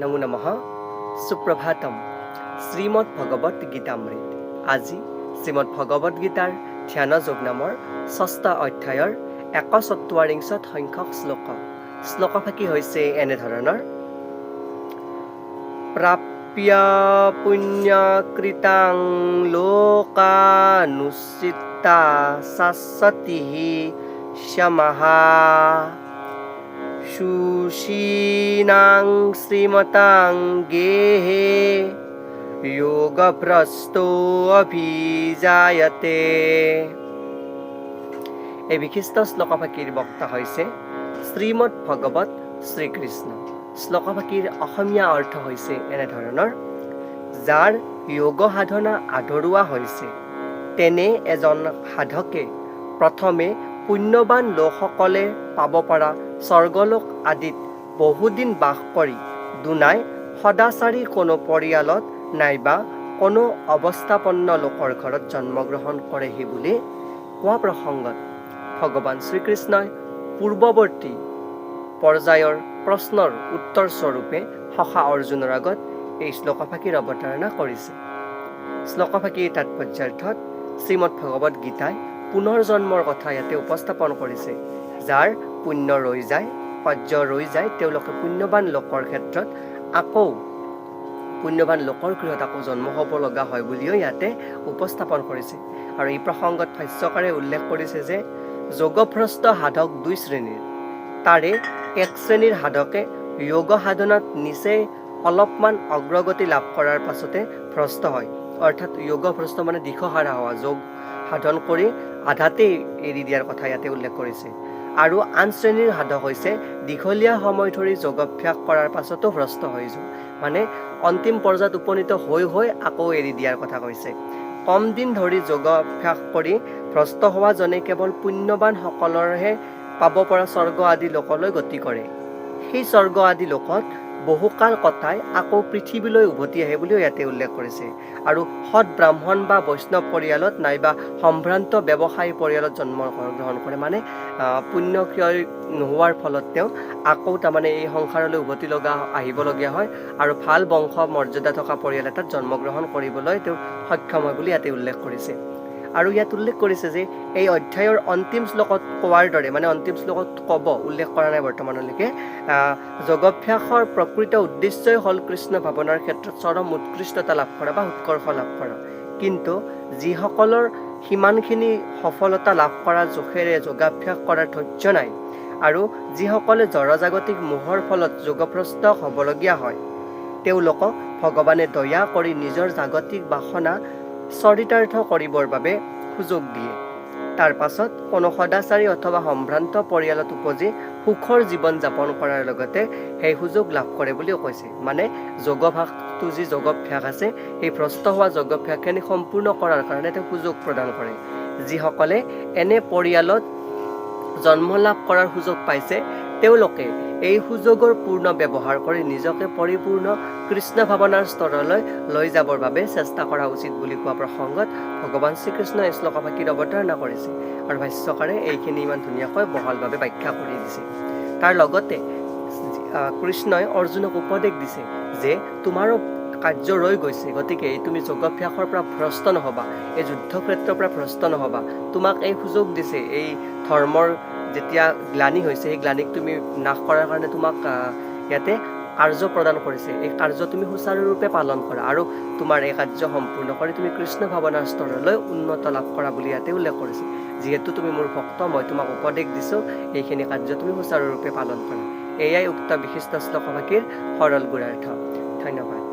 নমো নমঃ সুপ্ৰভাতম শ্ৰীমদ ভগবত গীতামৃত আজি শ্ৰীমদ ভগবত গীতাৰ ধ্যান যোগ নামৰ ষষ্ঠ অধ্যায়ৰ ১৪ সংখ্যক শ্লোকফাকি হৈছে এনেধৰণৰ প্ৰাপ্য পুণ্যকৃতাং লোকানুচিত্তা শাশ্বতিঃ স্যামহা শুশীনাং শ্ৰীমতাং গেহে যোগভ্ৰsto অভিজায়তে। এই বিশিষ্ট শ্লোকফাকিৰ বক্তা হৈছে শ্ৰীমদ ভগৱত শ্ৰীকৃষ্ণ। শ্লোকফাকিৰ অসমীয়া অৰ্থ হৈছে এনেধৰণৰ: যাৰ যোগ সাধনা আধৰুৱা হৈছে তেনে এজন সাধকে প্ৰথমে পুণ্যবান লোকসকলে পাব পৰা স্বৰ্গলোক আদিত বহুদিন বাস কৰি দুনাই সদাচাৰী কোনো পৰিয়ালত নাইবা কোনো অৱস্থাপন্ন লোকৰ ঘৰত জন্মগ্ৰহণ কৰেহি বুলি কোৱা প্ৰসংগত ভগৱান শ্ৰীকৃষ্ণই পূৰ্বৱৰ্তী পৰ্যায়ৰ প্ৰশ্নৰ উত্তৰ স্বৰূপে সখা অৰ্জুনৰ আগত এই শ্লোকফাকিৰ অৱতাৰণা কৰিছে। শ্লোকফাকিৰ তাৎপৰ্যাৰ্থত শ্ৰীমদ ভগৱত গীতাই পুনৰ জন্মৰ কথা ইয়াতে উপস্থাপন কৰিছে। যাৰ পুণ্য ৰৈ যায়, সহ্য ৰৈ যায়, তেওঁলোকে পুণ্যবান লোকৰ ক্ষেত্ৰত আকৌ পুণ্যবান লোকৰ গৃহত আকৌ জন্ম হ'ব লগা হয় বুলিও ইয়াতে উপস্থাপন কৰিছে। আৰু এই প্ৰসংগত ভাষ্যকাৰে উল্লেখ কৰিছে যে যোগভ্ৰষ্ট সাধক দুই শ্ৰেণীৰ, তাৰে এক শ্ৰেণীৰ সাধকে যোগ সাধনাত নিচেই অলপমান অগ্ৰগতি লাভ কৰাৰ পাছতে ভ্ৰষ্ট হয়, অৰ্থাৎ যোগভ্ৰষ্ট মানে দিশহাৰা হোৱা, যোগ সাধন কৰি আধাতেই এৰি দিয়াৰ কথা ইয়াতে উল্লেখ কৰিছে। আৰু আন শ্ৰেণীৰ সাধক হৈছে দীঘলীয়া সময় ধৰি যোগাভ্যাস কৰাৰ পাছতো ভ্ৰষ্ট হৈ যোৱা, মানে অন্তিম পৰ্যায়ত উপনীত হৈ আকৌ এৰি দিয়াৰ কথা কৈছে। কম দিন ধৰি যোগাভ্যাস কৰি ভ্ৰষ্ট হোৱাজনে কেৱল পুণ্যবান সকলৰহে পাব পৰা স্বৰ্গ আদি লোকলৈ গতি কৰে। সেই স্বৰ্গ আদি লোকত বহুকাল কটাই আকৌ পৃথিৱীলৈ উভতি আহে বুলিও ইয়াতে উল্লেখ কৰিছে। আৰু সৎ ব্ৰাহ্মণ বা বৈষ্ণৱ পৰিয়ালত নাইবা সম্ভ্ৰান্ত ব্যৱসায়ী পৰিয়ালত জন্মগ্ৰহণ কৰে, মানে পুণ্যক্ষয় নোহোৱাৰ ফলত তেওঁ আকৌ তাৰমানে এই সংসাৰলৈ উভতি আহিবলগীয়া হয় আৰু ভাল বংশ মৰ্যাদা থকা পৰিয়াল এটাত জন্মগ্ৰহণ কৰিবলৈ তেওঁ সক্ষম হয় বুলি ইয়াতে উল্লেখ কৰিছে। আৰু ইয়াত উল্লেখ কৰিছে যে এই অধ্যায়ৰ অন্তিম শ্লোকত কোৱাৰ দৰে, মানে অন্তিম শ্লোকত উল্লেখ কৰা নাই বৰ্তমানলৈকে, যোগাভ্যাসৰ প্ৰকৃত উদ্দেশ্যই হ'ল কৃষ্ণ ভাৱনাৰ ক্ষেত্ৰত চৰম উৎকৃষ্টতা লাভ কৰা বা উৎকৰ্ষ লাভ কৰা। কিন্তু যিসকলৰ সিমানখিনি সফলতা লাভ কৰা জোখেৰে যোগাভ্যাস কৰাৰ ধৈৰ্য নাই আৰু যিসকলে জড়জাগতিক মোহৰ ফলত যোগভ্ৰষ্ট হ'বলগীয়া হয়, তেওঁলোকক ভগৱানে দয়া কৰি নিজৰ জাগতিক বাসনা চৰিতাৰ্থ কৰিবৰ বাবে সুযোগ দিয়ে। তাৰ পাছত কোনো সদাচাৰী অথবা সম্ভ্ৰান্ত পৰিয়ালত উপজি সুখৰ জীৱন যাপন কৰাৰ লগতে সেই সুযোগ লাভ কৰে বুলিও কৈছে। মানে যোগভ্যাসটো যি যোগাভ্যাস আছে, সেই ভ্ৰষ্ট হোৱা যোগাভ্যাসখিনি সম্পূৰ্ণ কৰাৰ কাৰণে তেওঁ সুযোগ প্ৰদান কৰে। যিসকলে এনে পৰিয়ালত জন্ম লাভ কৰাৰ সুযোগ পাইছে, তেওঁলোকে এই সুযোগৰ পূৰ্ণ ব্যৱহাৰ কৰি নিজকে পৰিপূৰ্ণ কৃষ্ণ ভাৱনাৰ স্তৰলৈ লৈ যাবৰ বাবে চেষ্টা কৰা উচিত বুলি কোৱা প্ৰসংগত ভগৱান শ্ৰীকৃষ্ণই এই শ্লোকফাকিৰ অৱতাৰণা কৰিছে। আৰু ভাষ্যকাৰে এইখিনি ইমান ধুনীয়াকৈ বহলভাৱে ব্যাখ্যা কৰি দিছে। তাৰ লগতে কৃষ্ণই অৰ্জুনক উপদেশ দিছে যে তোমাৰো কাৰ্য ৰৈ গৈছে, গতিকে তুমি যোগাভ্যাসৰ পৰা ভ্ৰষ্ট নহবা, এই যুদ্ধক্ষেত্ৰৰ পৰা ভ্ৰষ্ট নহবা। তোমাক এই সুযোগ দিছে, এই ধৰ্মৰ যেতিয়া গ্লানি হৈছে সেই গ্লানিক তুমি নাশ কৰাৰ কাৰণে তোমাক ইয়াতে কাৰ্য প্ৰদান কৰিছে। এই কাৰ্য তুমি সুচাৰুৰূপে পালন কৰা আৰু তোমাৰ এই কাৰ্য সম্পূৰ্ণ কৰি তুমি কৃষ্ণ ভাৱনাৰ স্তৰলৈ উন্নত লাভ কৰা বুলি ইয়াতে উল্লেখ কৰিছে। যিহেতু তুমি মোৰ ভক্ত, মই তোমাক উপদেশ দিছোঁ, এইখিনি কাৰ্য তুমি সুচাৰুৰূপে পালন কৰা। এয়াই উক্ত বিশিষ্ট শ্লোকফাকিৰ সৰল গুণাৰ্থ। ধন্যবাদ।